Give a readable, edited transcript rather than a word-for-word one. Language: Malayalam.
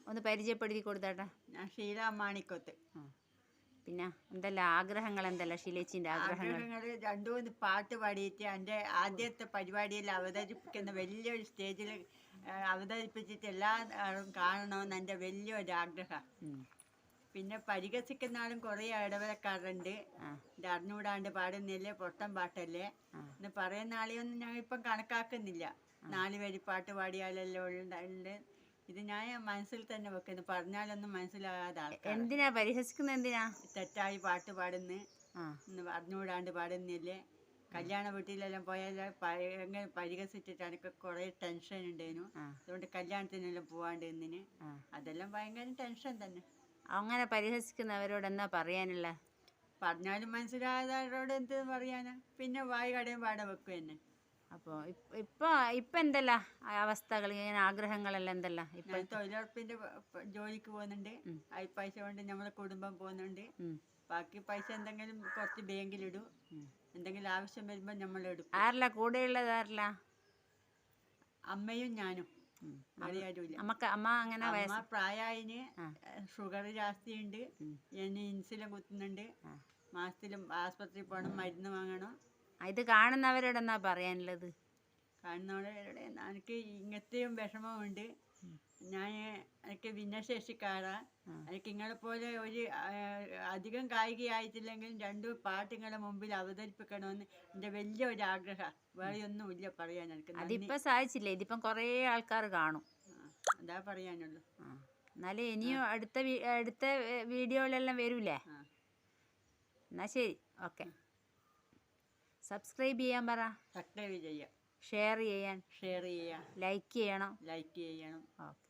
ഒന്ന് പരിചയപ്പെടുത്തി കൊടുത്താട്ടെ. ഞാൻ ഷീല മാണിക്കോത്ത്. പിന്നെ എന്തെല്ലാം ആഗ്രഹങ്ങൾ, എന്തെല്ലാം ഷീലേച്ചിൻ്റെ ആഗ്രഹങ്ങൾ? രണ്ടു മൂന്ന് പാട്ട് പാടിയിട്ട് എൻ്റെ ആദ്യത്തെ പരിപാടിയിൽ അവതരിപ്പിക്കുന്ന വലിയൊരു സ്റ്റേജിൽ അവതരിപ്പിച്ചിട്ട് എല്ലാവരും കാണണമെന്ന് എൻ്റെ വലിയൊരു ആഗ്രഹം. പിന്നെ പരിഹസിക്കുന്ന ആളും കുറേ ഇടവരക്കാരുണ്ട്. ഇത് അറിഞ്ഞുകൂടാണ്ട് പാടുന്നില്ലേ, പൊട്ടൻ പാട്ടല്ലേ എന്ന് പറയുന്ന ആളെയൊന്നും ഞാൻ ഇപ്പം കണക്കാക്കുന്നില്ല. 4 വരി പാട്ട് പാടിയാലല്ലോ ഉണ്ട്. ഇത് ഞാൻ മനസ്സിൽ തന്നെ വെക്കുന്നു, പറഞ്ഞാലൊന്നും മനസ്സിലാകാതെ ആൾക്കാർ. എന്തിനാ പരിഹസിക്കുന്നത്? എന്തിനാ തെറ്റായി പാട്ട് പാടുന്നു അറിഞ്ഞുകൂടാണ്ട് പാടുന്നില്ലേ. കല്യാണ വീട്ടിലെല്ലാം പോയാൽ എങ്ങനെ പരിഹസിച്ചിട്ട് എനിക്ക് കുറേ ടെൻഷൻ ഉണ്ടായിരുന്നു. അതുകൊണ്ട് കല്യാണത്തിനെല്ലാം പോവാണ്ട് ഇന്നിന് അതെല്ലാം ഭയങ്കര ടെൻഷൻ തന്നെ. അങ്ങനെ പരിഹസിക്കുന്നവരോട് എന്നാ പറയാനുള്ള? പറഞ്ഞാലും മനസ്സിലാകാതവരോട് എന്ത് പറയാനാ? പിന്നെ വായി കടയും പാടെ വെക്കും തന്നെ. അപ്പോൾ ഇപ്പം എന്തല്ല അവസ്ഥകൾ, ഇങ്ങനെ ആഗ്രഹങ്ങളെല്ലാം എന്തല്ല? ഇപ്പം തൊഴിലുറപ്പിൻ്റെ ജോലിക്ക് പോകുന്നുണ്ട്. ആ പൈസ കൊണ്ട് നമ്മളെ കുടുംബം പോകുന്നുണ്ട്. ബാക്കി പൈസ എന്തെങ്കിലും കുറച്ച് ബാങ്കിലിടും. എന്തെങ്കിലും ആവശ്യം വരുമ്പോൾ നമ്മളെടുക്കും. ആരല്ല കൂടെയുള്ളത്? ആരല്ല? അമ്മയും ഞാനും, വേറെ ആരുമില്ല. അമ്മ അങ്ങനെ അമ്മ പ്രായമായിന്, ഷുഗർ ജാസ്തിയുണ്ട്. ഞാൻ ഇൻസുലിൻ കുത്തുന്നുണ്ട്. മാസത്തിലും ആസ്പത്രിയിൽ പോകണം, മരുന്ന് വാങ്ങണം. ഇത് കാണുന്നവരോട് എന്നാ പറയാനുള്ളത്? കാണുന്നവരോട് എനിക്ക് ഇങ്ങനത്തെയും വിഷമമുണ്ട്. എനിക്ക് ഭിന്നശേഷിക്കാരാ. എനിക്ക് ഇങ്ങളെപ്പോലെ ഒരു അധികം കായികയായിട്ടില്ലെങ്കിലും 2 പാട്ട് നിങ്ങളുടെ മുമ്പിൽ അവതരിപ്പിക്കണമെന്ന് എൻ്റെ വലിയൊരു ആഗ്രഹം. വേറെ ഒന്നുമില്ല പറയാൻ. എനിക്ക് അതിപ്പോൾ സാധിച്ചില്ലേ? ഇതിപ്പം കുറേ ആൾക്കാർ കാണും. അതാ പറയാനുള്ളൂ. എന്നാലും ഇനിയും അടുത്ത വീഡിയോയിലെല്ലാം വരൂലേ? എന്നാൽ ശരി, ഓക്കെ. സബ്സ്ക്രൈബ് ചെയ്യാൻ പറ. സബ്സ്ക്രൈബ് ചെയ്യാം, ഷെയർ ചെയ്യാൻ, ലൈക്ക് ചെയ്യണം. ഓക്കെ.